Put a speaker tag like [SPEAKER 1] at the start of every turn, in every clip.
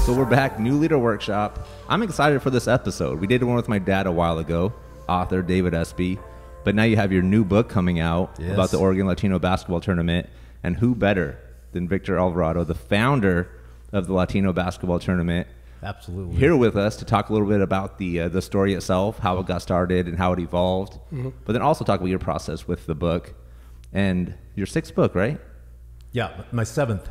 [SPEAKER 1] So we're back, New Leader Workshop. I'm excited for this episode. We did one with my dad a while ago, author David Espy, but now you have your new book coming out about the Oregon Latino Basketball Tournament, and who better than Victor Alvarado, the founder of the Latino Basketball Tournament,
[SPEAKER 2] absolutely,
[SPEAKER 1] here with us to talk a little bit about the story itself, how it got started and how it evolved, but then also talk about your process with the book and your sixth book, right?
[SPEAKER 2] Yeah, my seventh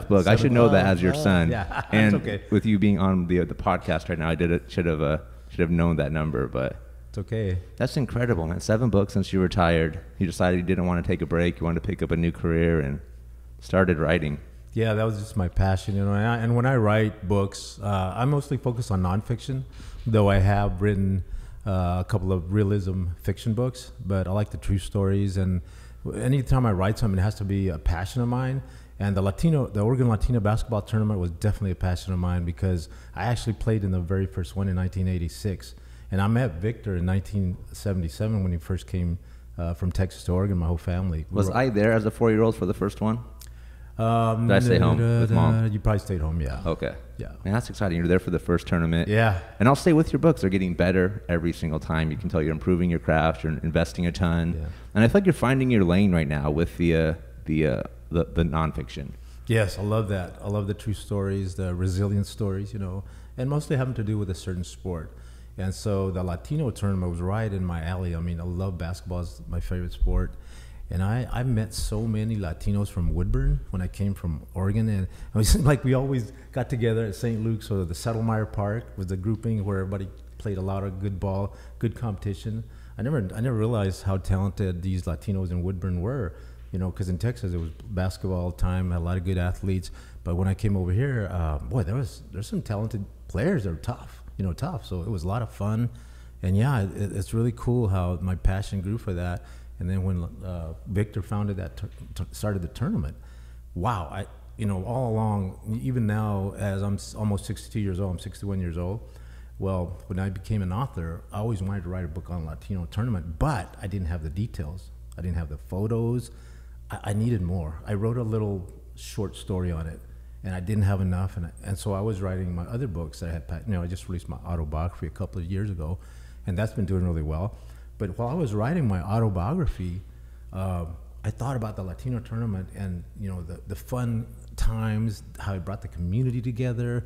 [SPEAKER 1] book. I should know that as your son.
[SPEAKER 2] Yeah,
[SPEAKER 1] and
[SPEAKER 2] it's okay.
[SPEAKER 1] With you being on the podcast right now, I should have known that number, but
[SPEAKER 2] it's okay.
[SPEAKER 1] That's incredible, man. 7 books since you retired. You decided you didn't want to take a break. You wanted to pick up a new career and started writing.
[SPEAKER 2] Yeah, that was just my passion, you know. And when I write books, I mostly focus on nonfiction, though I have written a couple of realism fiction books. But I like the true stories, and anytime I write something, it has to be a passion of mine. And the Oregon Latino Basketball Tournament was definitely a passion of mine because I actually played in the very first one in 1986. And I met Victor in 1977 when he first came from Texas to Oregon, my whole family.
[SPEAKER 1] Was I there as a 4-year-old for the first one? Did I stay home with mom?
[SPEAKER 2] You probably stayed home, yeah.
[SPEAKER 1] Okay.
[SPEAKER 2] Yeah.
[SPEAKER 1] Man, that's exciting. You're there for the first tournament.
[SPEAKER 2] Yeah.
[SPEAKER 1] And I'll say with your books, they're getting better every single time. You can tell you're improving your craft. You're investing a ton. Yeah. And I feel like you're finding your lane right now with the nonfiction.
[SPEAKER 2] Yes, I love that. I love the true stories, the resilient stories, you know, and mostly having to do with a certain sport. And so the Latino tournament was right in my alley. I mean, I love basketball. It's my favorite sport. And I met so many Latinos from Woodburn when I came from Oregon. And it was like we always got together at St. Luke's or the Settlemyre Park was the grouping where everybody played a lot of good ball, good competition. I never realized how talented these Latinos in Woodburn were, you know, because in Texas it was basketball all the time, had a lot of good athletes. But when I came over here, boy, there's some talented players that are tough. So it was a lot of fun. And yeah, it's really cool how my passion grew for that. And then when Victor founded started the tournament, wow, all along, even now as I'm almost 62 years old, I'm 61 years old. Well, when I became an author, I always wanted to write a book on Latino tournament, but I didn't have the details. I didn't have the photos. I needed more. I wrote a little short story on it, and I didn't have enough. And so I was writing my other books that I had, I just released my autobiography a couple of years ago, and that's been doing really well. But while I was writing my autobiography, I thought about the Latino tournament and, the fun times, how it brought the community together,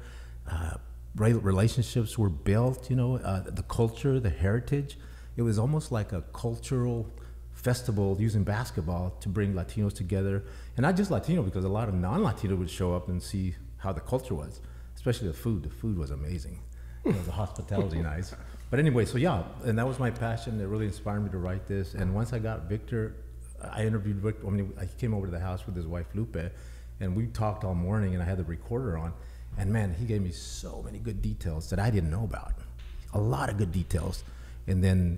[SPEAKER 2] relationships were built, the culture, the heritage. It was almost like a cultural festival using basketball to bring Latinos together. And not just Latino, because a lot of non-Latino would show up and see how the culture was, especially the food. The food was amazing. The hospitality nice. But anyway, so yeah, and that was my passion that really inspired me to write this. And once I got Victor, I interviewed Victor. I came over to the house with his wife, Lupe, and we talked all morning, and I had the recorder on. And man, he gave me so many good details that I didn't know about. A lot of good details. And then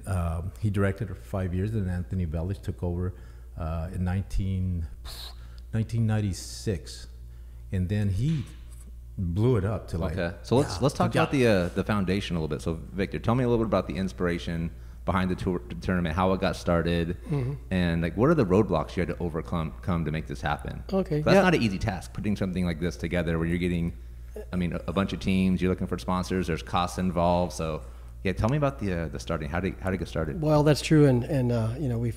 [SPEAKER 2] he directed it for 5 years, and Anthony Veliz took over in 1996. And then he blew it up to like.
[SPEAKER 1] Okay, so let's talk about the foundation a little bit. So Victor, tell me a little bit about the inspiration behind the tournament, how it got started, and like what are the roadblocks you had to overcome to make this happen?
[SPEAKER 3] Okay,
[SPEAKER 1] that's not an easy task, putting something like this together where you're getting, a bunch of teams, you're looking for sponsors, there's costs involved. So yeah, tell me about the starting. How did it get started?
[SPEAKER 3] Well, that's true, and we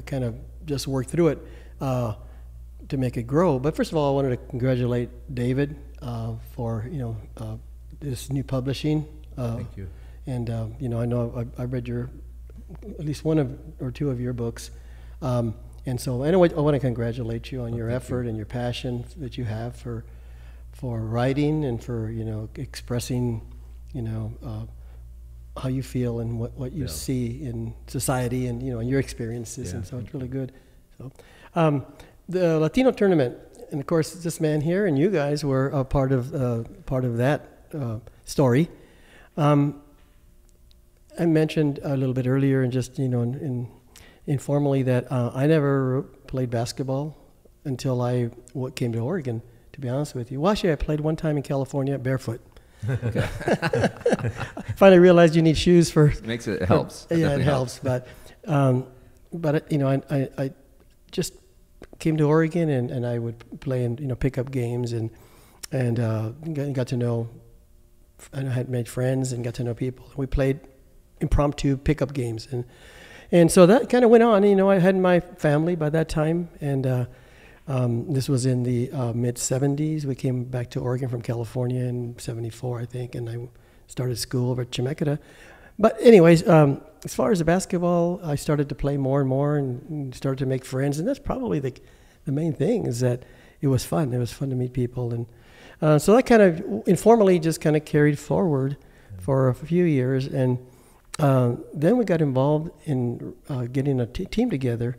[SPEAKER 3] kind of just worked through it to make it grow. But first of all, I wanted to congratulate David for this new publishing.
[SPEAKER 2] Thank you.
[SPEAKER 3] And I know I read at least one or two of your books, and so anyway, I want to congratulate you on your effort and your passion that you have for writing and for expressing how you feel and what you see in society and and your experiences, and so it's really good. So the Latino tournament, and of course, this man here and you guys were a part of that story. I mentioned a little bit earlier, and just informally, that I never played basketball until I came to Oregon. To be honest with you, well, actually, I played one time in California barefoot. Okay. Finally realized you need shoes for.
[SPEAKER 1] It helps.
[SPEAKER 3] Yeah, it helps. But I just came to Oregon, and I would play in pickup games, and got to know. I had made friends and got to know people. We played impromptu pickup games, and so that kind of went on. I had my family by that time, and this was in the mid '70s. We came back to Oregon from California in '74, I think, and I started school over at Chemeketa. But anyways, as far as the basketball, I started to play more and more, and started to make friends, and that's probably the main thing, is that it was fun. It was fun to meet people, and so that kind of informally just kind of carried forward for a few years, and then we got involved in getting a team together,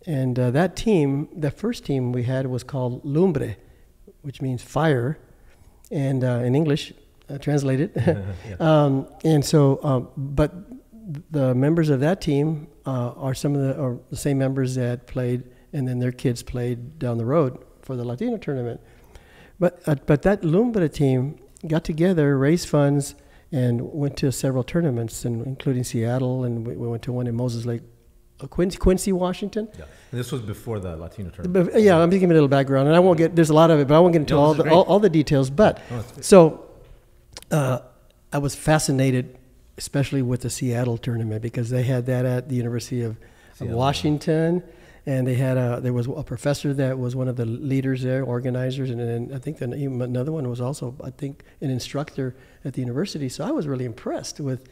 [SPEAKER 3] and that first team we had was called Lumbre, which means fire, and in English, translated. Yeah. And so, but the members of that team are some of the same members that played, and then their kids played down the road for the Latino tournament. But that Lumbre team got together, raised funds, and went to several tournaments, and including Seattle, and we went to one in Moses Lake, Quincy, Washington.
[SPEAKER 2] Yeah, and this was before the Latino tournament.
[SPEAKER 3] But, yeah, I'm just giving a little background, and I won't get, there's a lot of it, but I won't get into all the details. But so I was fascinated, especially with the Seattle tournament, because they had that at the University of Washington. And they had there was a professor that was one of the leaders there, organizers, and then I think another one was also, I think, an instructor at the university. So I was really impressed with,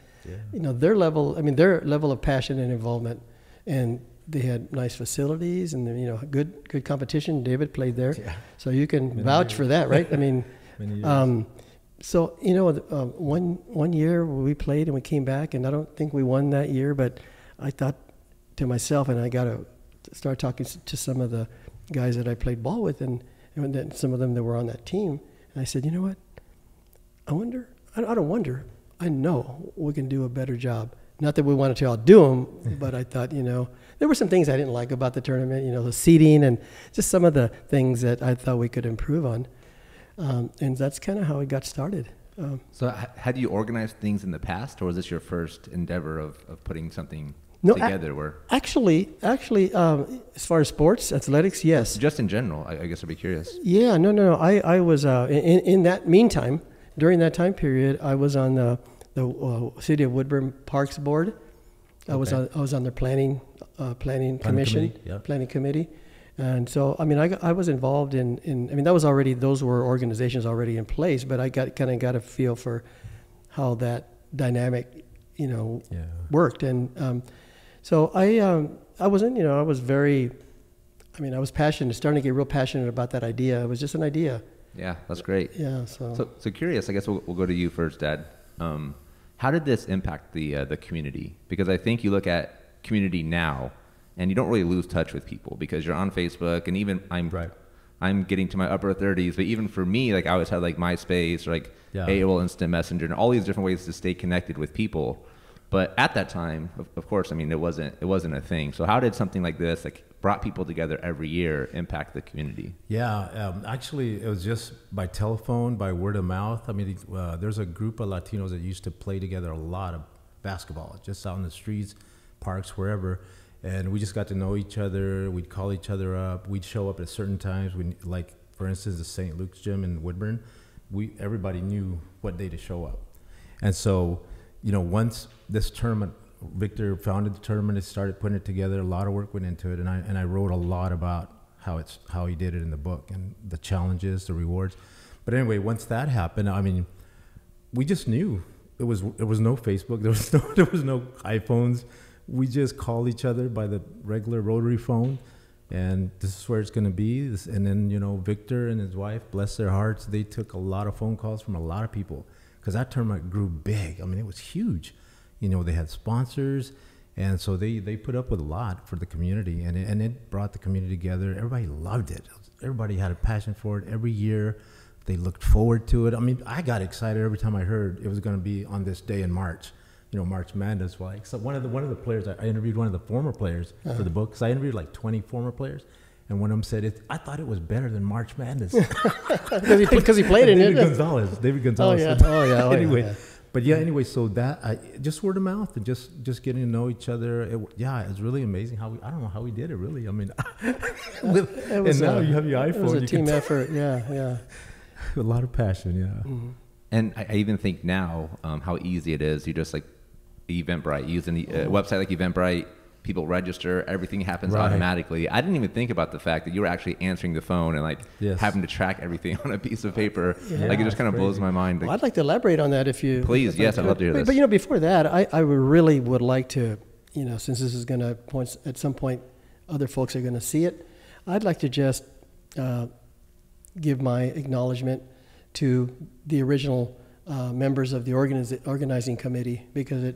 [SPEAKER 3] their level. I mean, their level of passion and involvement, and they had nice facilities and good competition. David played there, so you can vouch for that, right? I mean, so one year we played and we came back, and I don't think we won that year, but I thought to myself, and I got to start talking to some of the guys that I played ball with, and then some of them that were on that team. And I said, you know what? I don't wonder. I know we can do a better job. Not that we wanted to outdo them, but I thought, there were some things I didn't like about the tournament, the seating and just some of the things that I thought we could improve on. And that's kind of how it got started.
[SPEAKER 1] So had you organized things in the past, or was this your first endeavor of putting something together?
[SPEAKER 3] Actually, as far as sports, athletics, yes.
[SPEAKER 1] Just in general, I guess I'd be curious.
[SPEAKER 3] Yeah, no. I was in that meantime, during that time period, I was on the City of Woodburn Parks Board. I was on their planning commission, planning committee, and so I was involved in that was already, those were organizations already in place, but I kind of got a feel for how that dynamic worked, and so I was passionate, starting to get real passionate about that idea. It was just an idea.
[SPEAKER 1] Yeah, that's great.
[SPEAKER 3] Yeah.
[SPEAKER 1] So curious, I guess we'll go to you first, Dad. How did this impact the community? Because I think you look at community now, and you don't really lose touch with people because you're on Facebook, and even I'm getting to my upper 30s, but even for me, I always had MySpace or AOL Instant Messenger and all these different ways to stay connected with people. But at that time, of course, it wasn't a thing. So how did something like this, brought people together every year, impact the community?
[SPEAKER 2] Yeah, actually, it was just by telephone, by word of mouth. There's a group of Latinos that used to play together a lot of basketball, just out in the streets, parks, wherever. And we just got to know each other. We'd call each other up. We'd show up at certain times. For instance, the St. Luke's gym in Woodburn. Everybody knew what day to show up. And so, once this tournament, Victor founded the tournament and started putting it together. A lot of work went into it, and I wrote a lot about how he did it in the book and the challenges, the rewards. But anyway, once that happened, we just knew it was no Facebook, there was no iPhones. We just called each other by the regular rotary phone, and this is where it's going to be. And then Victor and his wife, bless their hearts, they took a lot of phone calls from a lot of people because that tournament grew big. It was huge. They had sponsors, And so they put up with a lot for the community, and it brought the community together. Everybody loved it. Everybody had a passion for it. Every year, they looked forward to it. I mean, I got excited every time I heard it was going to be on this day in March. You know, March Madness. Like, so one of the players, I interviewed one of the former players for the book, because I interviewed like 20 former players, and one of them said, I thought it was better than March Madness.
[SPEAKER 3] Because he played in it.
[SPEAKER 2] David Gonzalez. Anyway. But yeah, anyway, so that just word of mouth and just getting to know each other. It's really amazing how I don't know how we did it, really. I mean, now you have your iPhone.
[SPEAKER 3] It was a team effort. Yeah.
[SPEAKER 2] A lot of passion. Yeah.
[SPEAKER 3] Mm-hmm.
[SPEAKER 1] And I even think now how easy it is. You just like Eventbrite, using a website like Eventbrite. People register, everything happens automatically. I didn't even think about the fact that you were actually answering the phone and having to track everything on a piece of paper. It just kind of blows my mind.
[SPEAKER 3] Well, I'd like to elaborate on that if you...
[SPEAKER 1] Please, yes, I'd love to hear this.
[SPEAKER 3] But before that, I really would like to, since this is going to point, at some point, other folks are going to see it, I'd like to just give my acknowledgement to the original members of the organizing committee, because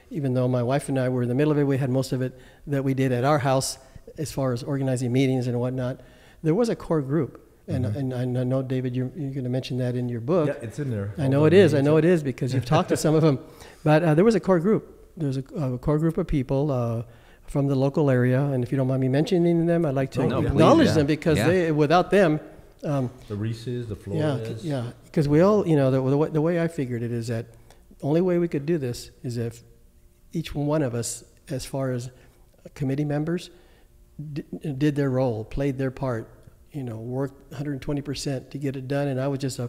[SPEAKER 3] even though my wife and I were in the middle of it, we had most of it that we did at our house as far as organizing meetings and whatnot. There was a core group, and I know, David, you're going to mention that in your book.
[SPEAKER 2] Yeah, it's in there.
[SPEAKER 3] I know it is because you've talked to some of them. But there was a core group. There's a core group of people from the local area, and if you don't mind me mentioning them, I'd like to acknowledge them, because without them.
[SPEAKER 2] The Reese's, the Flores.
[SPEAKER 3] Yeah, because we all, the way I figured it is that the only way we could do this is if each one of us, as far as committee members, did their role, played their part, worked 120% to get it done, and I was just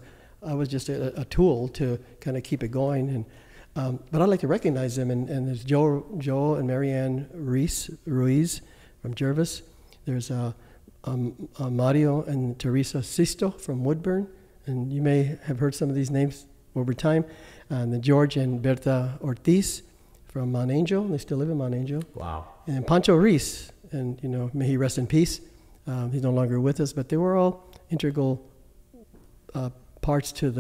[SPEAKER 3] a tool to kind of keep it going. And but I'd like to recognize them, and there's Joel and Marianne Ruiz from Jervis. There's Mario and Teresa Sisto from Woodburn, and you may have heard some of these names over time. And then George and Berta Ortiz from Mount Angel. They still live in Mount Angel.
[SPEAKER 2] Wow.
[SPEAKER 3] And Pancho Reese, and may he rest in peace. He's no longer with us, but they were all integral parts to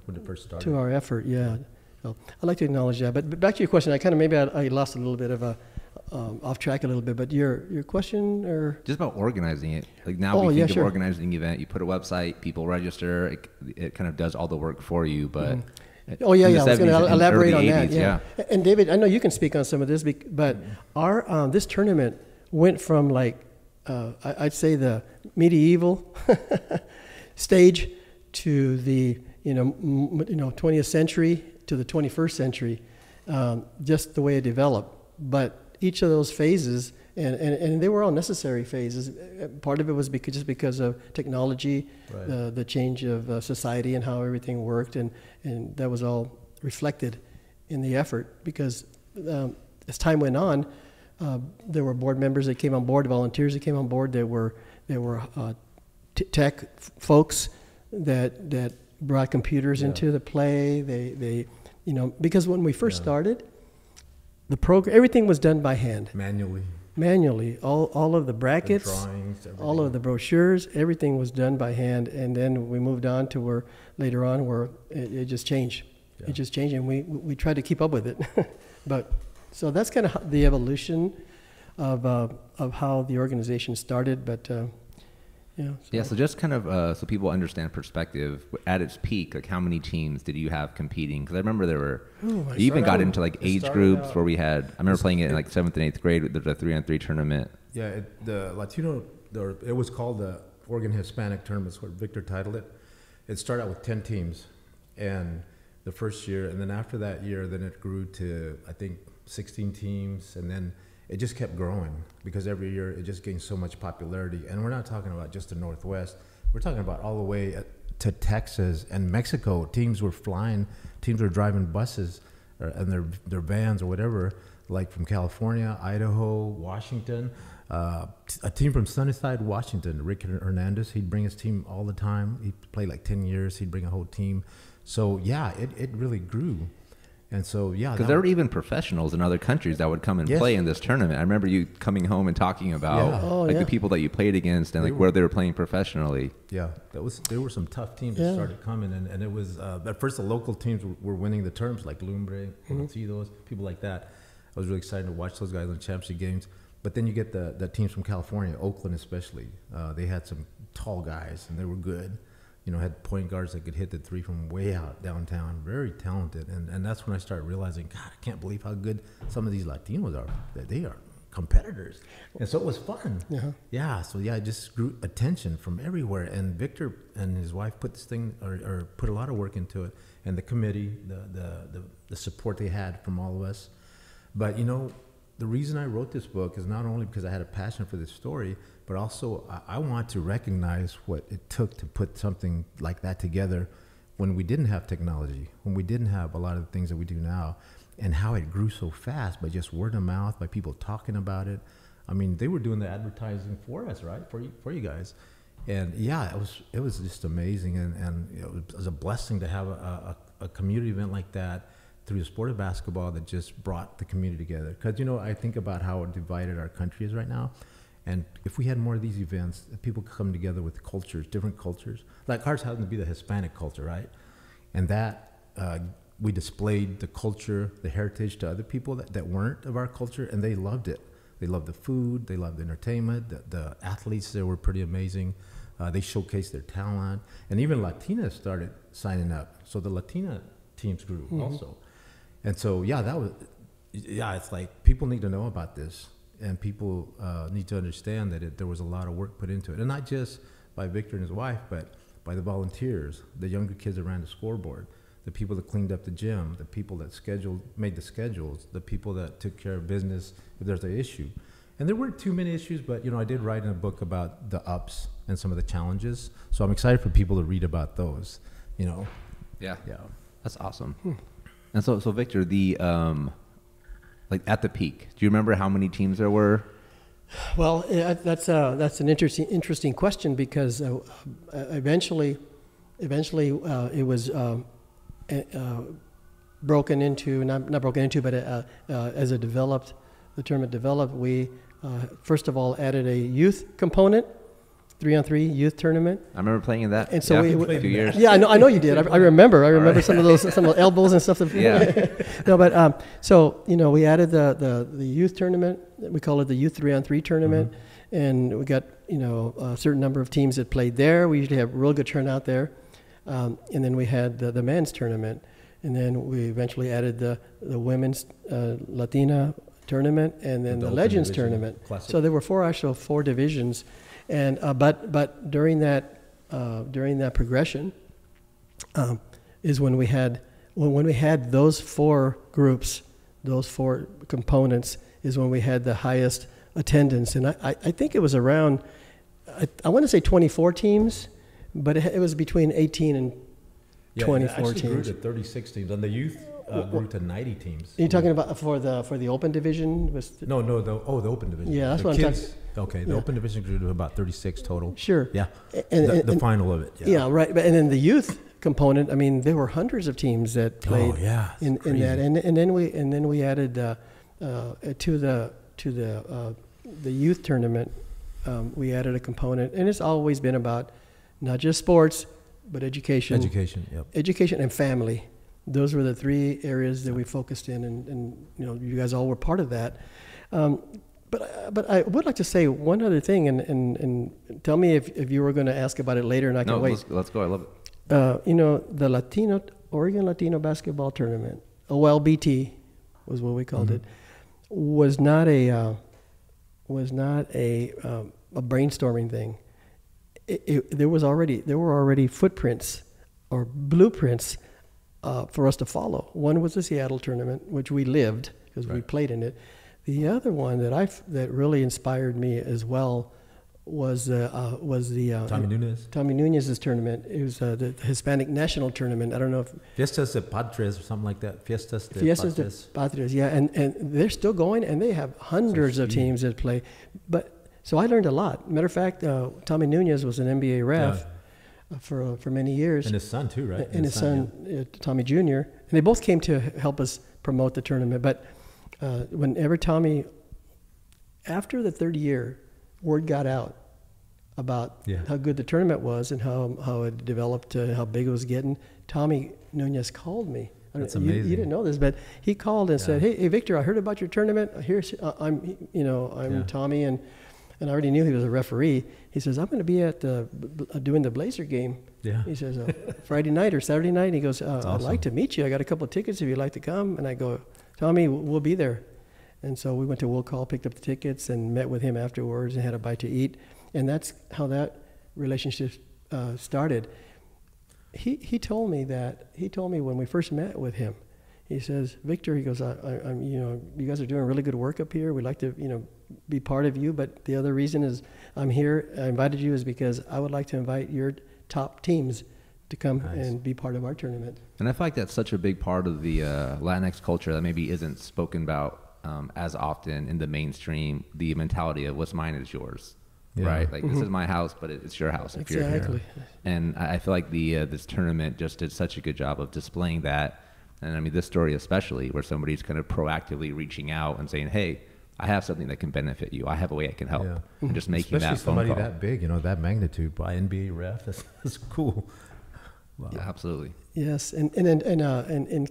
[SPEAKER 2] when it first started.
[SPEAKER 3] To our effort. Yeah. So I'd like to acknowledge that. But back to your question, I lost a little bit of off track a little bit, but your question, or
[SPEAKER 1] just about organizing it. Like now we think of organizing an event. You put a website, people register. It kind of does all the work for you. But
[SPEAKER 3] I was going to elaborate on that. Yeah. And David, I know you can speak on some of this, but our this tournament went from I'd say the medieval stage to the 20th century to the 21st century, just the way it developed. But each of those phases, and they were all necessary phases. Part of it was because of technology, the change of society and how everything worked, and that was all reflected in the effort. Because as time went on, there were board members that came on board, volunteers that came on board. There were tech folks that brought computers into the play. They because when we first started, the program, everything was done by hand. Manually. All of the brackets,
[SPEAKER 2] the drawings,
[SPEAKER 3] all of the brochures, everything was done by hand. And then we moved on to where later on where it just changed. Yeah. It just changed, and we tried to keep up with it. But so that's kind of the evolution of how the organization started. But
[SPEAKER 1] so just kind of so people understand perspective, at its peak, like how many teams did you have competing? Because I remember there were, you even got into like age groups where we had, I remember playing it in like 7th and 8th grade. There's a 3-on-3 tournament.
[SPEAKER 2] Yeah, the Latino, it was called the Oregon Hispanic Tournament, is what Victor titled it. It started out with 10 teams, and the first year, and then after that year, then it grew to, I think, 16 teams, and then it just kept growing because every year it just gained so much popularity. And we're not talking about just the Northwest. We're talking about all the way to Texas and Mexico. Teams were flying, teams were driving buses and their vans or whatever, like from California, Idaho, Washington. A team from Sunnyside, Washington, Rick Hernandez, he'd bring his team all the time. He played like 10 years. He'd bring a whole team. So, yeah, it really grew. And so, yeah.
[SPEAKER 1] Because there were even professionals in other countries that would come and play in this tournament. I remember you coming home and talking about the people that you played against and where they were playing professionally.
[SPEAKER 2] Yeah, there were some tough teams that started coming. And it was, at first the local teams were winning the terms, like Lumbre, Conocidos, people like that. I was really excited to watch those guys on championship games. But then you get the teams from California, Oakland especially. They had some tall guys, and they were good. You know, had point guards that could hit the three from way out downtown. Very talented. And that's when I started realizing, God, I can't believe how good some of these Latinos are. That they are competitors. And so it was fun. Yeah, so yeah, it just grew attention from everywhere. And Victor and his wife put this thing, or put a lot of work into it. And the committee, the support they had from all of us. But, you know, the reason I wrote this book is not only because I had a passion for this story, but also I want to recognize what it took to put something like that together when we didn't have technology, when we didn't have a lot of the things that we do now, and how it grew so fast by just word of mouth, by people talking about it. I mean, they were doing the advertising for us, right, for you guys. And yeah, it was just amazing, and you know, it was a blessing to have a community event like that through the sport of basketball that just brought the community together. Because, you know, I think about how divided our country is right now. And if we had more of these events, people could come together with cultures, different cultures. Like ours happened to be the Hispanic culture, right? And that we displayed the culture, the heritage to other people that weren't of our culture, and they loved it. They loved the food, they loved the entertainment, the athletes there were pretty amazing. They showcased their talent. And even Latinas started signing up. So the Latina teams grew also. And so, yeah, it's like people need to know about this, and people need to understand that there was a lot of work put into it. And not just by Victor and his wife, but by the volunteers, the younger kids that ran the scoreboard, the people that cleaned up the gym, the people that made the schedules, the people that took care of business if there's an issue. And there weren't too many issues, but, you know, I did write in a book about the ups and some of the challenges. So I'm excited for people to read about those, you know.
[SPEAKER 1] Yeah. That's awesome. And so Victor, the like at the peak, do you remember how many teams there were?
[SPEAKER 3] Well, that's an interesting question, because eventually it was broken into, not broken into, but as the tournament developed, we first of all added a youth component. 3-on-3 youth tournament.
[SPEAKER 1] I remember playing in that.
[SPEAKER 3] And so
[SPEAKER 1] we played 2 years.
[SPEAKER 3] Yeah, I know you did. I remember some of those, some of the elbows and stuff.
[SPEAKER 1] Yeah.
[SPEAKER 3] No, but so, you know, we added the youth tournament. We call it the youth 3-on-3 tournament, and we got, you know, a certain number of teams that played there. We usually have real good turnout there, and then we had the men's tournament, and then we eventually added the women's Latina tournament, and then the Legends tournament. Classic. So there were four divisions. And but during that progression is when we had those four groups, those four components, is when we had the highest attendance. And I think it was around, I want to say 24 teams, but it was between 18 and 24 teams.
[SPEAKER 2] It grew to 36 teams, and the youth grew to 90 teams.
[SPEAKER 3] Are you talking about for the open division?
[SPEAKER 2] The open division.
[SPEAKER 3] Yeah, that's what I'm talking.
[SPEAKER 2] Okay, the open division grew to about 36 total.
[SPEAKER 3] Sure.
[SPEAKER 2] Yeah, and the final of it.
[SPEAKER 3] Yeah, right. And then the youth component, I mean, there were hundreds of teams that played in that, and then we added to the youth tournament, we added a component, and it's always been about not just sports, but education. Education and family. Those were the three areas that we focused in, and you know, you guys all were part of that. But I would like to say one other thing, and tell me if you were going to ask about it later, and I can wait.
[SPEAKER 1] Let's go. I love it.
[SPEAKER 3] You know, the Oregon Latino Basketball Tournament, OLBT was what we called it, was not a brainstorming thing. There were already footprints or blueprints for us to follow. One was the Seattle tournament, which we lived because we played in it. The other one that really inspired me as well was the Tommy Nunez's tournament. It was the Hispanic National Tournament. I don't know if
[SPEAKER 2] Fiestas de Patres or something like that. Fiestas de
[SPEAKER 3] Patres. Yeah, and they're still going, and they have hundreds of teams that play. But so I learned a lot. Matter of fact, Tommy Nunez was an NBA ref for many years,
[SPEAKER 2] and his son too, right?
[SPEAKER 3] And his son Tommy Jr. And they both came to help us promote the tournament, but. Whenever Tommy, after the third year, word got out about how good the tournament was and how it developed, how big it was getting, Tommy Nunez called me
[SPEAKER 2] That's
[SPEAKER 3] You
[SPEAKER 2] amazing.
[SPEAKER 3] didn't know this, but he called and said, "Hey, Victor, I heard about your tournament. Here's I'm Tommy, and I already knew he was a referee." He says, "I'm going to be at doing the Blazer game."
[SPEAKER 2] Yeah.
[SPEAKER 3] He says, "Friday night or Saturday night." And he goes, "I'd
[SPEAKER 2] awesome.
[SPEAKER 3] like to meet you. I got a couple of tickets if you'd like to come." And I go, "Tommy, we'll be there." And so we went to Will Call, picked up the tickets, and met with him afterwards and had a bite to eat. And that's how that relationship started. He told me when we first met with him, he says, "Victor," he goes, I'm you guys are doing really good work up here. We'd like to, be part of you. But the other reason is I invited you is because I would like to invite your top teams to come and be part of our tournament."
[SPEAKER 1] And I feel like that's such a big part of the Latinx culture that maybe isn't spoken about as often in the mainstream, the mentality of what's mine is yours.
[SPEAKER 2] Yeah.
[SPEAKER 1] Right, like this is my house, but it's your house if you're here. And I feel like this tournament just did such a good job of displaying that. And I mean, this story especially, where somebody's kind of proactively reaching out and saying, "Hey, I have something that can benefit you. I have a way I can help," and just making
[SPEAKER 2] especially
[SPEAKER 1] that phone
[SPEAKER 2] somebody
[SPEAKER 1] call.
[SPEAKER 2] that big, that magnitude by NBA ref. That's cool. Wow.
[SPEAKER 1] Yeah, absolutely.
[SPEAKER 3] Yes, and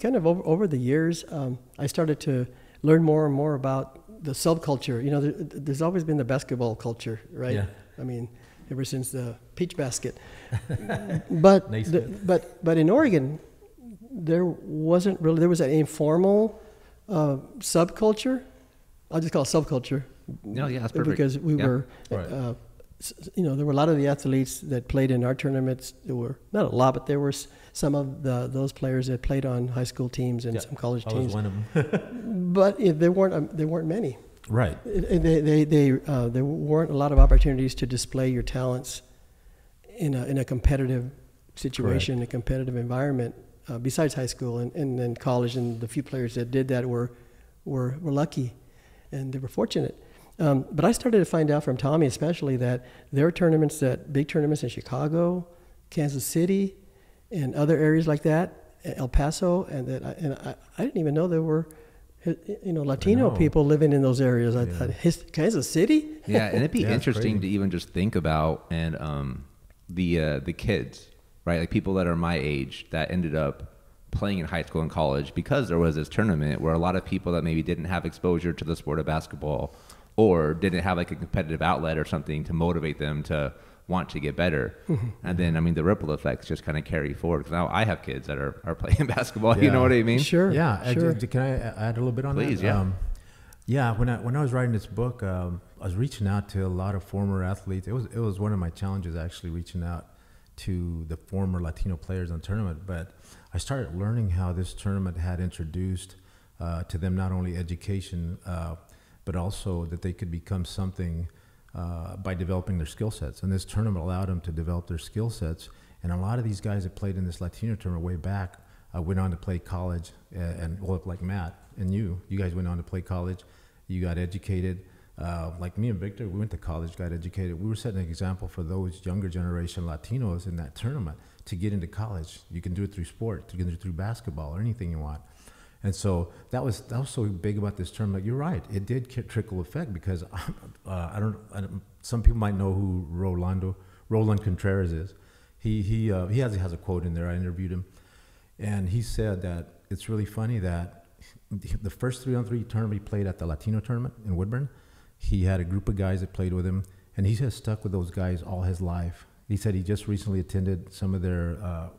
[SPEAKER 3] kind of over the years, I started to learn more and more about the subculture. There's always been the basketball culture, right?
[SPEAKER 2] Yeah.
[SPEAKER 3] I mean, ever since the peach basket. but in Oregon, there wasn't really. There was an informal subculture. I'll just call it subculture.
[SPEAKER 1] No, yeah, that's perfect.
[SPEAKER 3] Because we were,
[SPEAKER 2] Right.
[SPEAKER 3] there were a lot of the athletes that played in our tournaments. There were not a lot, but there were some of those players that played on high school teams and some college
[SPEAKER 2] I
[SPEAKER 3] teams.
[SPEAKER 2] was one of them.
[SPEAKER 3] But there weren't many.
[SPEAKER 2] Right.
[SPEAKER 3] There weren't a lot of opportunities to display your talents in a competitive situation,
[SPEAKER 2] Correct.
[SPEAKER 3] a competitive environment. Besides high school and then college, and the few players that did that were lucky, and they were fortunate. But I started to find out from Tommy especially that there are big tournaments in Chicago, Kansas City, and other areas like that, El Paso, and I didn't even know there were Latino people living in those areas. I thought, Kansas City?
[SPEAKER 1] Yeah, and it'd be interesting
[SPEAKER 2] crazy.
[SPEAKER 1] to even just think about the kids, right? Like people that are my age that ended up playing in high school and college because there was this tournament where a lot of people that maybe didn't have exposure to the sport of basketball or didn't have like a competitive outlet or something to motivate them to want to get better. And then, I mean, the ripple effects just kind of carry forward. 'Cause now I have kids that are playing basketball. You know what I mean?
[SPEAKER 3] Sure.
[SPEAKER 2] Yeah.
[SPEAKER 3] Sure.
[SPEAKER 2] Can I add a little bit on that?
[SPEAKER 1] Please, yeah.
[SPEAKER 2] Yeah. When I was writing this book, I was reaching out to a lot of former athletes. It was one of my challenges, actually, reaching out to the former Latino players on the tournament. But I started learning how this tournament had introduced to them not only education, but also that they could become something by developing their skill sets. And this tournament allowed them to develop their skill sets. And a lot of these guys that played in this Latino tournament way back went on to play college, and like Matt and you guys went on to play college. You got educated. Like me and Victor, we went to college, got educated. We were setting an example for those younger generation Latinos in that tournament to get into college. You can do it through sport, you can do it through basketball or anything you want. And so that was so big about this tournament. You're right, it did trickle effect because some people might know who Roland Contreras is. He has a quote in there. I interviewed him, and he said that it's really funny that the first 3-on-3 tournament he played at the Latino tournament in Woodburn, he had a group of guys that played with him, and he has stuck with those guys all his life. He said he just recently attended some of their,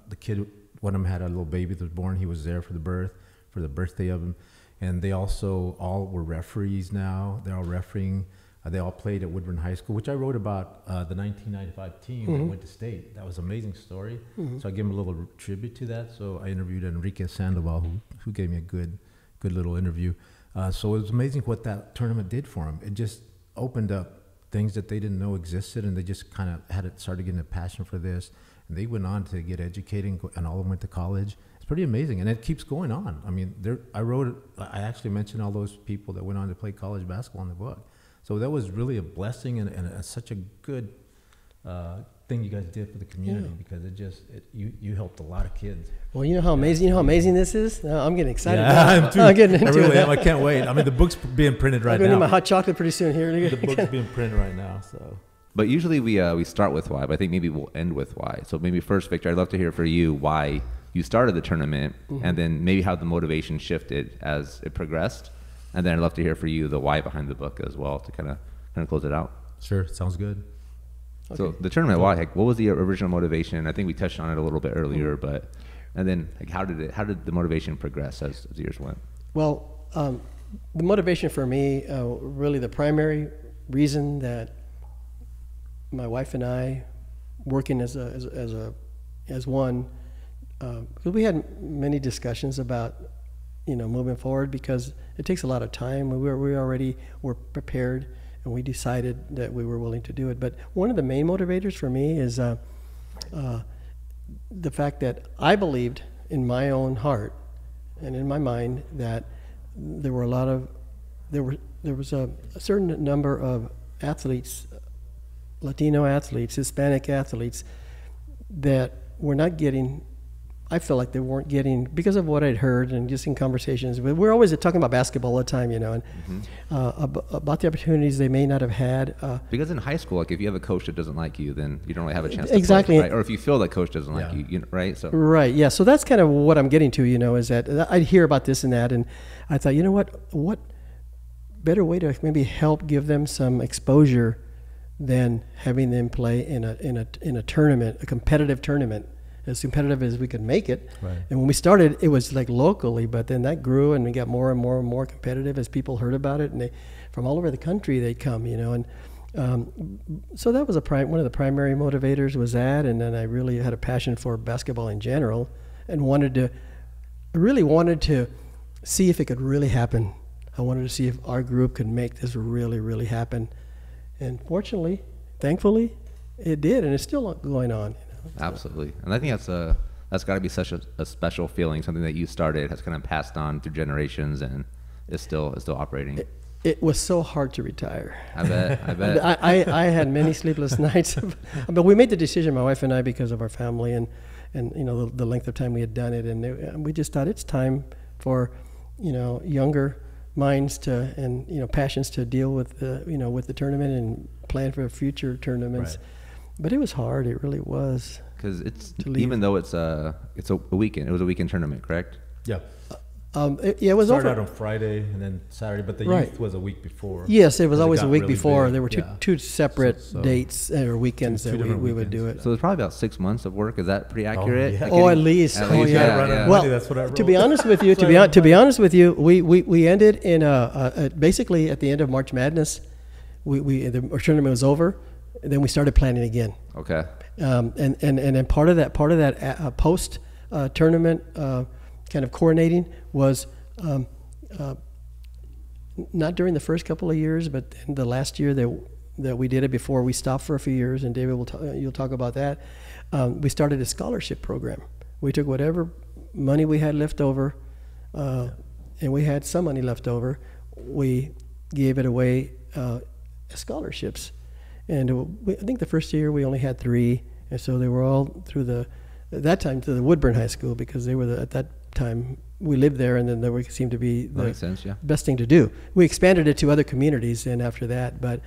[SPEAKER 2] the kid, one of them had a little baby that was born. He was there for the birthday of him. And they also all were referees now. They're all refereeing. They all played at Woodburn High School, which I wrote about the 1995 team that went to state. That was an amazing story. So I gave him a little tribute to that. So I interviewed Enrique Sandoval, who gave me a good little interview. So it was amazing what that tournament did for them. It just opened up things that they didn't know existed, and they just kind of started getting a passion for this. And they went on to get educated, and all of them went to college. It's pretty amazing, and it keeps going on. I mean, I actually mentioned all those people that went on to play college basketball in the book. So that was really a blessing and such a good thing you guys did for the community, because you helped a lot of kids.
[SPEAKER 3] Well, you know how amazing this is. I'm getting excited.
[SPEAKER 2] Yeah, I'm too.
[SPEAKER 3] I'm getting into
[SPEAKER 2] I really
[SPEAKER 3] it.
[SPEAKER 2] am. I can't wait. I mean, the book's being printed right
[SPEAKER 3] I'm going
[SPEAKER 2] now.
[SPEAKER 3] to my hot chocolate pretty soon here.
[SPEAKER 2] The book's being printed right now. So.
[SPEAKER 1] But usually we start with why, but I think maybe we'll end with why. So maybe first, Victor, I'd love to hear for you why you started the tournament, and then maybe how the motivation shifted as it progressed. And then I'd love to hear for you the why behind the book as well to kind of close it out.
[SPEAKER 2] Sure, sounds good.
[SPEAKER 1] So the tournament, why? Like, what was the original motivation? I think we touched on it a little bit earlier, but and then like how did the motivation progress as the years went?
[SPEAKER 3] Well, the motivation for me, really the primary reason that my wife and I, working as one, because we had many discussions about moving forward, because it takes a lot of time. We already were prepared, and we decided that we were willing to do it. But one of the main motivators for me is the fact that I believed in my own heart and in my mind that there was a certain number of athletes, Latino athletes, Hispanic athletes, that were not getting, I felt like they weren't getting, because of what I'd heard and just in conversations. We're always talking about basketball all the time, and about the opportunities they may not have had.
[SPEAKER 1] Because in high school, like if you have a coach that doesn't like you, then you don't really have a chance to
[SPEAKER 3] exactly
[SPEAKER 1] play, right? Or if you feel that coach doesn't like you, right? So
[SPEAKER 3] right, yeah. So that's kind of what I'm getting to, is that I'd hear about this and that, and I thought, what better way to maybe help give them some exposure than having them play in a tournament, a competitive tournament, as competitive as we could make it.
[SPEAKER 2] Right.
[SPEAKER 3] And when we started, it was like locally, but then that grew and we got more and more and more competitive as people heard about it, and from all over the country they'd come, and so that was one of the primary motivators was that. And then I really had a passion for basketball in general, and really wanted to see if it could really happen. I wanted to see if our group could make this really, really happen. And fortunately, thankfully, it did, and it's still going on.
[SPEAKER 1] Absolutely. And I think that's got to be such a special feeling, something that you started, has kind of passed on through generations, and is still operating.
[SPEAKER 3] It was so hard to retire.
[SPEAKER 1] I bet.
[SPEAKER 3] I had many sleepless nights. But we made the decision, my wife and I, because of our family and the length of time we had done it. And we just thought it's time for, younger minds passions to deal with the tournament and plan for future tournaments.
[SPEAKER 2] Right.
[SPEAKER 3] But it was hard. It really was.
[SPEAKER 1] Because even though it's a weekend, it was a weekend tournament, correct?
[SPEAKER 2] Yeah.
[SPEAKER 3] It was
[SPEAKER 2] started
[SPEAKER 3] over
[SPEAKER 2] out on Friday and then Saturday, but the
[SPEAKER 3] Right.
[SPEAKER 2] youth was a week before.
[SPEAKER 3] Yes, it was always
[SPEAKER 2] got
[SPEAKER 3] a week
[SPEAKER 2] really
[SPEAKER 3] before.
[SPEAKER 2] big.
[SPEAKER 3] There were two separate dates or weekends
[SPEAKER 2] two
[SPEAKER 3] that
[SPEAKER 2] different
[SPEAKER 3] we would do
[SPEAKER 2] weekends.
[SPEAKER 3] it.
[SPEAKER 1] So it's probably about 6 months of work. Is that pretty accurate?
[SPEAKER 2] yeah.
[SPEAKER 1] Like
[SPEAKER 3] Oh,
[SPEAKER 1] any-
[SPEAKER 3] at least.
[SPEAKER 1] At
[SPEAKER 3] Oh,
[SPEAKER 1] least,
[SPEAKER 3] yeah.
[SPEAKER 1] yeah.
[SPEAKER 3] Well,
[SPEAKER 2] That's what I wrote.
[SPEAKER 3] to be honest with you, to be honest with you, we ended in basically at the end of March Madness. Our tournament was over, and then we started planning again.
[SPEAKER 1] Okay.
[SPEAKER 3] And then part of that post tournament kind of coordinating was not during the first couple of years, but in the last year that we did it, before we stopped for a few years, and David you'll talk about that. We started a scholarship program. We took whatever money we had left over, and we had some money left over. We gave it away as scholarships. And I think the first year we only had 3, and so they were all through the Woodburn High School, because they were at that time we lived there, and then there seemed to be the
[SPEAKER 1] makes sense, yeah.
[SPEAKER 3] best thing to do. We expanded it to other communities, and after that, but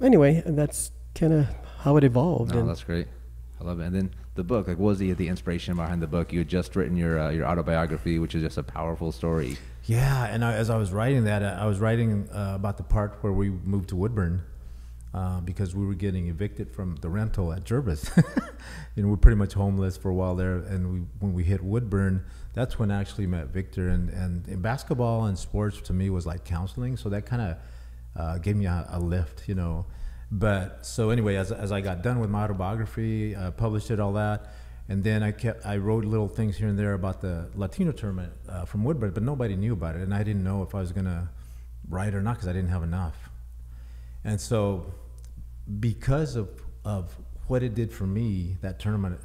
[SPEAKER 3] anyway, that's kind of how it evolved.
[SPEAKER 1] No, that's great. I love it. And then the book, like, what was the inspiration behind the book? You had just written your autobiography, which is just a powerful story.
[SPEAKER 2] Yeah, and as I was writing that, I was writing about the part where we moved to Woodburn because we were getting evicted from the rental at Jervis. We're pretty much homeless for a while there. And when we hit Woodburn, that's when I actually met Victor. And in basketball and sports, to me, was like counseling. So that kind of gave me a lift, But so anyway, as I got done with my autobiography, published it, all that. And then I wrote little things here and there about the Latino tournament from Woodburn, but nobody knew about it, and I didn't know if I was gonna write or not because I didn't have enough. And so, because of what it did for me, that tournament,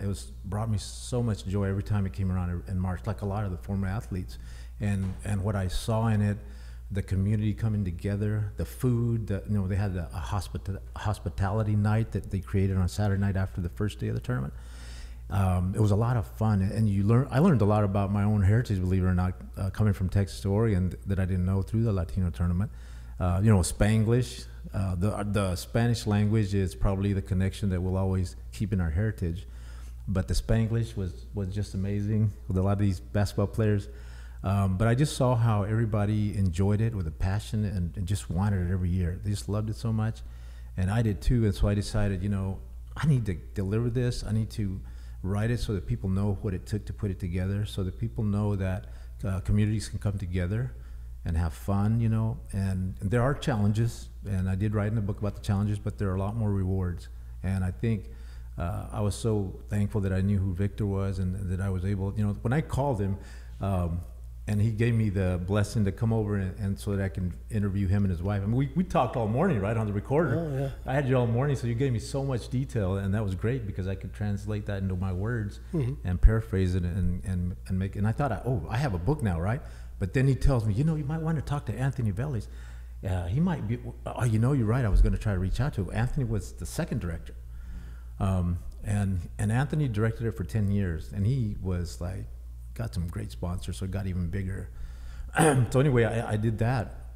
[SPEAKER 2] brought me so much joy every time it came around in March, like a lot of the former athletes, and what I saw in it, the community coming together, the food, they had a hospitality night that they created on Saturday night after the first day of the tournament. It was a lot of fun, and I learned a lot about my own heritage, believe it or not, coming from Texas to Oregon, that I didn't know through the Latino tournament. Spanglish, the Spanish language is probably the connection that we'll always keep in our heritage. but the Spanglish was just amazing with a lot of these basketball players. But I just saw how everybody enjoyed it with a passion and just wanted it every year. They just loved it so much, and I did too. And so I decided, I need to deliver this. I need to write it so that people know what it took to put it together, so that people know that communities can come together and have fun, and there are challenges, and I did write in the book about the challenges, but there are a lot more rewards. And I think I was so thankful that I knew who Victor was, and that I was able, when I called him, and he gave me the blessing to come over and so that I can interview him and his wife. I mean, we talked all morning, right, on the recorder.
[SPEAKER 3] Oh, yeah.
[SPEAKER 2] I had you all morning, so you gave me so much detail, and that was great because I could translate that into my words and paraphrase it and make. And I thought, I have a book now, right? But then he tells me, you might want to talk to Anthony Veliz. He might be. Oh, you're right. I was going to try to reach out to him. Anthony was the second director, and Anthony directed it for 10 years, and he was like. Got some great sponsors, so it got even bigger. So anyway, I did that.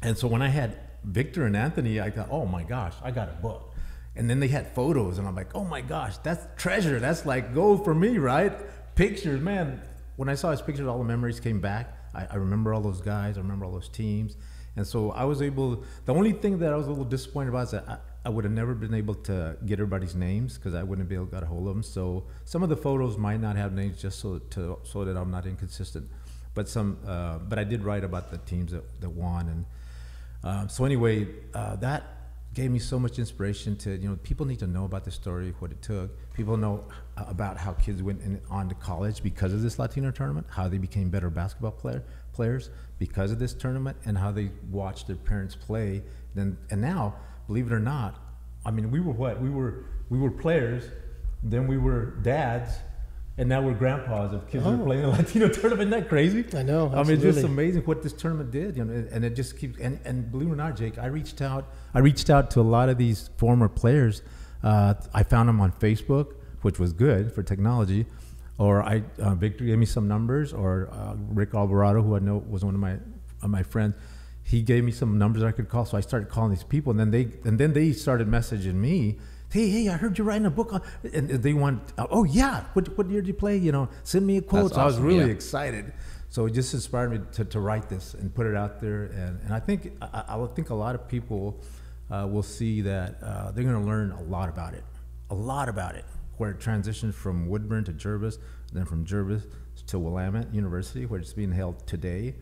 [SPEAKER 2] And so when I had Victor and Anthony, I thought, oh my gosh, I got a book. And then they had photos, and I'm like, oh my gosh, that's treasure. That's like gold for me, right? Pictures, man. When I saw his pictures, all the memories came back. I remember all those guys. I remember all those teams. And so I was able, the only thing that I was a little disappointed about is that I would have never been able to get everybody's names because I wouldn't be able to get a hold of them. So some of the photos might not have names just so that I'm not inconsistent. But but I did write about the teams that won. And so anyway, that gave me so much inspiration to, people need to know about the story, what it took. People know about how kids went on to college because of this Latino tournament, how they became better basketball players because of this tournament, and how they watched their parents play. And now, believe it or not, I mean, we were what? We were players, then we were dads, and now we're grandpas of kids who are playing a Latino tournament. Isn't that crazy?
[SPEAKER 3] I know. Absolutely.
[SPEAKER 2] I mean, it's just amazing what this tournament did, and it just keeps. And believe it or not, Jake, I reached out to a lot of these former players. I found them on Facebook, which was good for technology. Or Victor gave me some numbers, or Rick Alvarado, who I know was one of my friends. He gave me some numbers I could call, so I started calling these people, and then they started messaging me. Hey, I heard you're writing a book, and they want. Oh yeah, what year did you play? Send me a quote.
[SPEAKER 1] That's
[SPEAKER 2] so
[SPEAKER 1] awesome.
[SPEAKER 2] I was really excited. So it just inspired me to write this and put it out there, and I think I would think a lot of people will see that they're going to learn a lot about it, where it transitions from Woodburn to Jervis, then from Jervis to Willamette University, where it's being held today.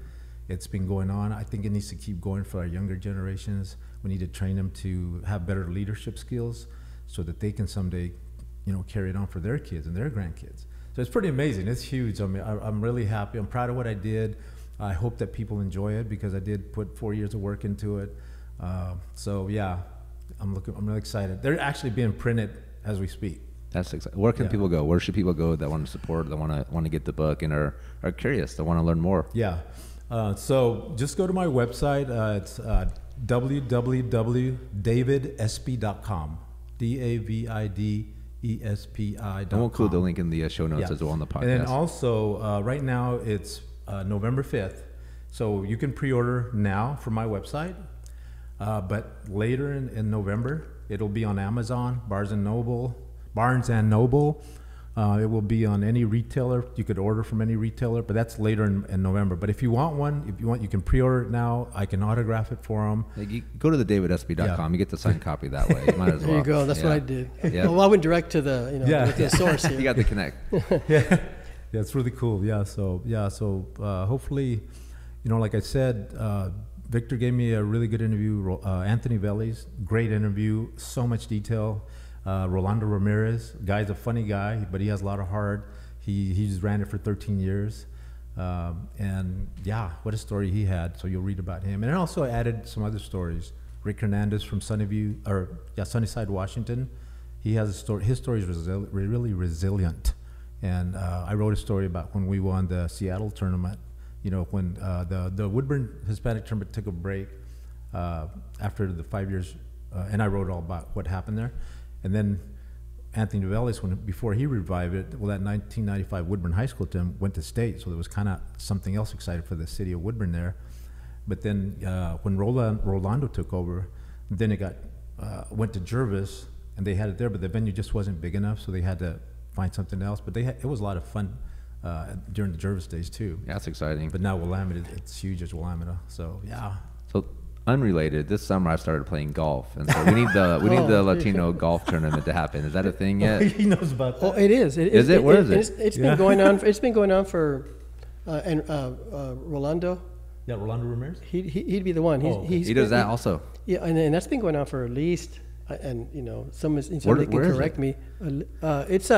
[SPEAKER 2] It's been going on. I think it needs to keep going for our younger generations. We need to train them to have better leadership skills so that they can someday, carry it on for their kids and their grandkids. So it's pretty amazing. It's huge. I mean, I'm really happy. I'm proud of what I did. I hope that people enjoy it because I did put 4 years of work into it. So yeah, I'm really excited. They're actually being printed as we speak.
[SPEAKER 1] That's exciting. Where can people go? Where should people go that want to support, that want to get the book, and are curious, that want to learn more?
[SPEAKER 2] Yeah. So just go to my website. It's www.davidesp.com. DAVIDESPI.com.
[SPEAKER 1] And we'll include the link in the show notes as well on the podcast.
[SPEAKER 2] And then also, right now it's November 5th. So you can pre-order now from my website. But later in November, it'll be on Amazon, Barnes and Noble. It will be on any retailer. You could order from any retailer, but that's later in November. But if you want one, you can pre-order it now. I can autograph it for them.
[SPEAKER 1] You go to the davidsp.com. You get the signed copy that way. You might as well.
[SPEAKER 3] There you go. That's what I did.
[SPEAKER 1] Yeah.
[SPEAKER 3] Well, I went direct to the, direct to the source here.
[SPEAKER 1] You got the connect.
[SPEAKER 2] Yeah, it's really cool. So hopefully, like I said, Victor gave me a really good interview. Anthony Veliz, great interview, so much detail. Rolando Ramirez, guy's a funny guy, but he has a lot of heart. He just ran it for 13 years. And yeah, what a story he had. So you'll read about him. And I also added some other stories. Rick Hernandez from Sunnyside, Washington. He has a story. His story is really resilient. And I wrote a story about when we won the Seattle tournament. When the Woodburn Hispanic tournament took a break after the 5 years, and I wrote all about what happened there. And then Anthony Veliz, before he revived it, that 1995 Woodburn High School team went to state, so there was kind of something else exciting for the city of Woodburn there. But then when Rolando took over, then it went to Jervis, and they had it there, but the venue just wasn't big enough, so they had to find something else. But it was a lot of fun during the Jervis days too.
[SPEAKER 1] Yeah, that's exciting.
[SPEAKER 2] But now Willamette, it's huge as Willamette. So yeah.
[SPEAKER 1] So unrelated, this summer I started playing golf, and so we need the Latino golf tournament to happen. Is that a thing yet?
[SPEAKER 2] He knows about that.
[SPEAKER 3] Oh, it is.
[SPEAKER 1] Is it? Where is it?
[SPEAKER 3] It's been going on. It's been going on for, and Rolando.
[SPEAKER 2] Yeah, Rolando Ramirez.
[SPEAKER 3] He'd be the one.
[SPEAKER 1] He does that also.
[SPEAKER 3] Yeah, and that's been going on for at least, and somebody can correct me. It's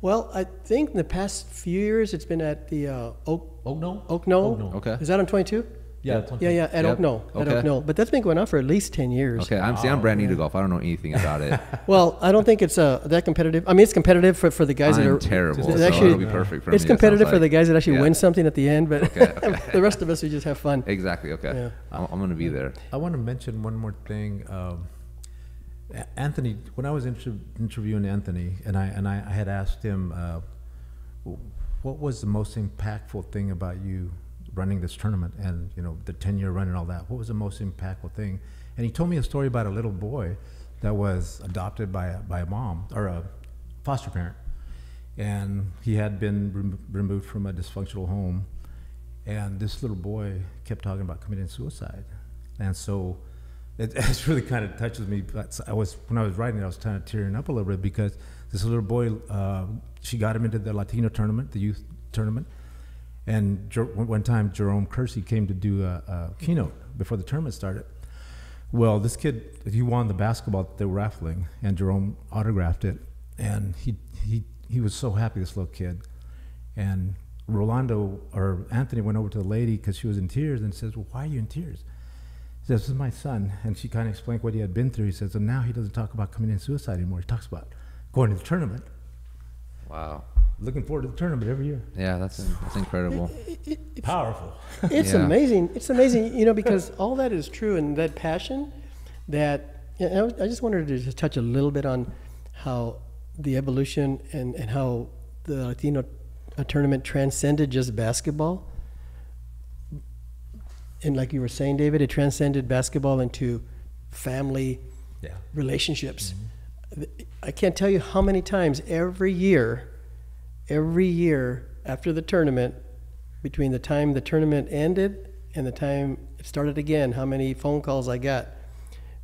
[SPEAKER 3] well, I think in the past few years it's been at the Oakno.
[SPEAKER 1] Okay.
[SPEAKER 3] Is that on 22?
[SPEAKER 2] Yeah,
[SPEAKER 3] at Oakno. But that's been going on for at least 10 years.
[SPEAKER 1] Okay, I'm brand new to golf. I don't know anything about it.
[SPEAKER 3] Well, I don't think it's that competitive. I mean, it's competitive for the guys that are
[SPEAKER 1] terrible.
[SPEAKER 3] so
[SPEAKER 1] Actually, it'll be perfect for me.
[SPEAKER 3] It's competitive for the guys that actually win something at the end, but the rest of us, we just have fun.
[SPEAKER 1] Exactly. Okay. Yeah. I'm going to be there.
[SPEAKER 2] I want to mention one more thing. Anthony, when I was interviewing Anthony, and I had asked him, what was the most impactful thing about you running this tournament and the 10-year run and all that? What was the most impactful thing? And he told me a story about a little boy that was adopted by a mom or a foster parent, and he had been removed from a dysfunctional home, and this little boy kept talking about committing suicide, and so it really kind of touches me. When I was writing it, I was kind of tearing up a little bit because this little boy, she got him into the Latino tournament, the youth tournament. And one time, Jerome Kersey came to do a keynote before the tournament started. Well, this kid, he won the basketball that they were raffling, and Jerome autographed it. And he was so happy, this little kid. And Anthony went over to the lady because she was in tears and says, "Well, why are you in tears?" He says, "This is my son." And she kind of explained what he had been through. He says, and now he doesn't talk about committing suicide anymore. He talks about going to the tournament.
[SPEAKER 1] Wow.
[SPEAKER 2] Looking forward to the tournament every year.
[SPEAKER 1] Yeah, that's incredible.
[SPEAKER 3] It's
[SPEAKER 2] powerful.
[SPEAKER 3] It's amazing. It's amazing, because all that is true, and that passion that, I just wanted to just touch a little bit on how the evolution and how the Latino tournament transcended just basketball. And like you were saying, David, it transcended basketball into family relationships. Mm-hmm. I can't tell you how many times every year after the tournament, between the time the tournament ended and the time it started again, how many phone calls I got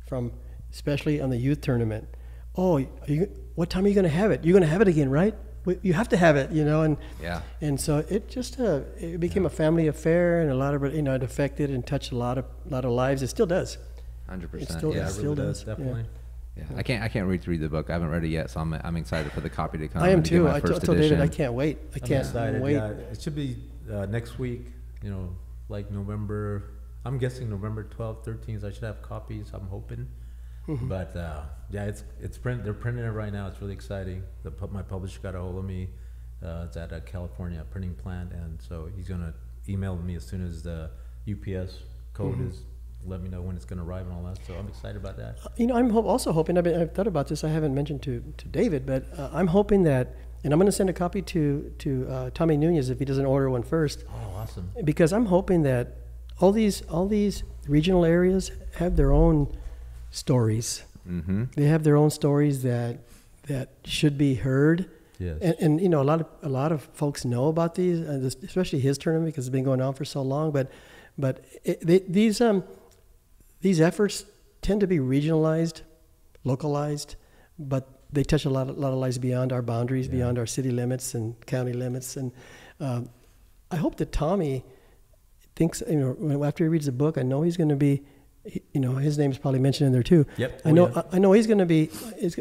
[SPEAKER 3] from, especially on the youth tournament. "Oh, what time are you going to have it? You're going to have it again, right? You have to have it, And so it just it became a family affair, and a lot of it, it affected and touched a lot of lives. It still does.
[SPEAKER 1] 100%.
[SPEAKER 3] It still does.
[SPEAKER 2] Definitely.
[SPEAKER 1] Yeah. I can't wait to read the book. I haven't read it yet, so I'm excited for the copy to come.
[SPEAKER 3] I am too. I told David I can't wait. I can't wait.
[SPEAKER 2] Yeah, it should be next week. Like November. I'm guessing November 12th, 13th. I should have copies. I'm hoping. Mm-hmm. But it's print. They're printing it right now. It's really exciting. My publisher got a hold of me. It's at a California printing plant, and so he's gonna email me as soon as the UPS code is. Let me know when it's going to arrive and all that. So I'm excited about that. I'm also hoping. I've thought about this. I haven't mentioned to David, but I'm hoping that, and I'm going to send a copy to Tommy Nunez if he doesn't order one first. Oh, awesome!
[SPEAKER 3] Because I'm hoping that all these regional areas have their own stories. Mm-hmm. They have their own stories that should be heard.
[SPEAKER 2] Yes.
[SPEAKER 3] And a lot of folks know about these, especially his tournament because it's been going on for so long. But these efforts tend to be regionalized, localized, but they touch a lot of lives beyond our boundaries, beyond our city limits and county limits. And I hope that Tommy thinks, after he reads the book, I know he's going to be, his name's probably mentioned in there too.
[SPEAKER 2] Yep.
[SPEAKER 3] I know he's going to be.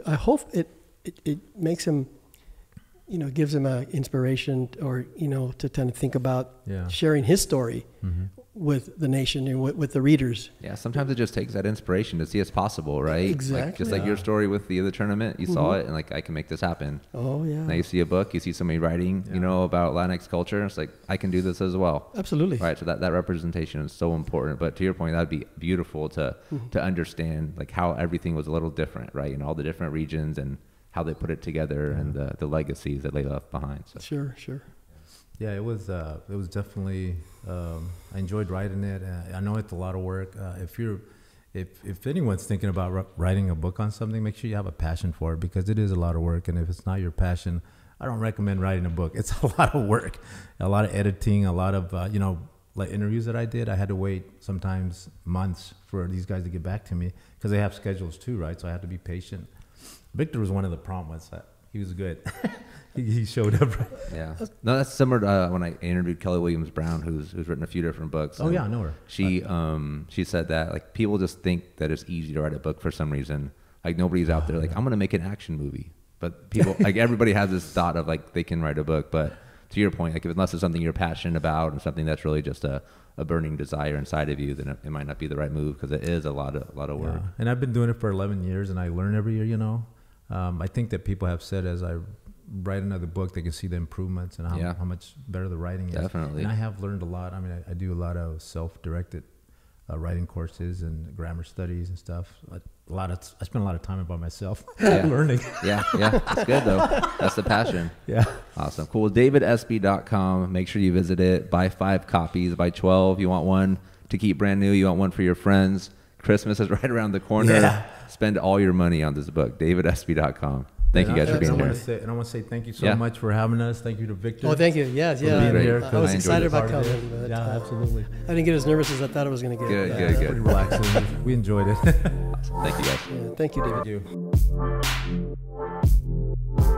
[SPEAKER 3] I hope it makes him, gives him an inspiration, or to kind of think about sharing his story. Mm-hmm. With the nation and with the readers. Yeah,
[SPEAKER 1] sometimes it just takes that inspiration to see it's possible, right?
[SPEAKER 3] Exactly.
[SPEAKER 1] Like your story with the other tournament, you saw it and I can make this happen.
[SPEAKER 3] Oh yeah.
[SPEAKER 1] Now you see a book, you see somebody writing, about Latinx culture. It's like, I can do this as well.
[SPEAKER 3] Absolutely.
[SPEAKER 1] Right. So that representation is so important. But to your point, that'd be beautiful to understand like how everything was a little different, right? All the different regions and how they put it together and the legacies that they left behind. So.
[SPEAKER 3] Sure.
[SPEAKER 2] Yeah, it was definitely. I enjoyed writing it. I know it's a lot of work. If anyone's thinking about writing a book on something, make sure you have a passion for it because it is a lot of work. And if it's not your passion, I don't recommend writing a book. It's a lot of work, a lot of editing, a lot of, like interviews that I did. I had to wait sometimes months for these guys to get back to me because they have schedules too, right? So I had to be patient. Victor was one of the prompt ones. He was good. he showed up. Right?
[SPEAKER 1] Yeah. No, that's similar to when I interviewed Kelly Williams Brown, who's written a few different books.
[SPEAKER 2] Oh yeah, I know her.
[SPEAKER 1] She said that like people just think that it's easy to write a book for some reason. Like nobody's out there like I'm gonna make an action movie, but people like everybody has this thought of like they can write a book, but to your point, like unless it's something you're passionate about and something that's really just a burning desire inside of you, then it might not be the right move because it is a lot of work.
[SPEAKER 2] Yeah. And I've been doing it for 11 years, and I learn every year. I think that people have said as I write another book, they can see the improvements and how much better the writing is.
[SPEAKER 1] Definitely.
[SPEAKER 2] And I have learned a lot. I mean, I do a lot of self-directed writing courses and grammar studies and stuff. I spend a lot of time by myself learning.
[SPEAKER 1] Yeah, it's good though. That's the passion.
[SPEAKER 2] Yeah.
[SPEAKER 1] Awesome. Cool. Well, davidsb.com. Make sure you visit it. Buy 5 copies. Buy 12. You want one to keep brand new. You want one for your friends. Christmas is right around the corner.
[SPEAKER 2] Yeah.
[SPEAKER 1] Spend all your money on this book. davidsb.com. Thank you guys for being here.
[SPEAKER 2] And I want to say thank you so much for having us. Thank you to Victor.
[SPEAKER 3] Oh, thank you. Yes,
[SPEAKER 2] being here.
[SPEAKER 3] I was excited about coming. But,
[SPEAKER 2] yeah, absolutely.
[SPEAKER 3] I didn't get as nervous as I thought I was going to get.
[SPEAKER 1] Good.
[SPEAKER 2] Pretty relaxing. We enjoyed it.
[SPEAKER 1] Awesome. Thank you guys.
[SPEAKER 3] Yeah, thank you, David.
[SPEAKER 2] Thank you.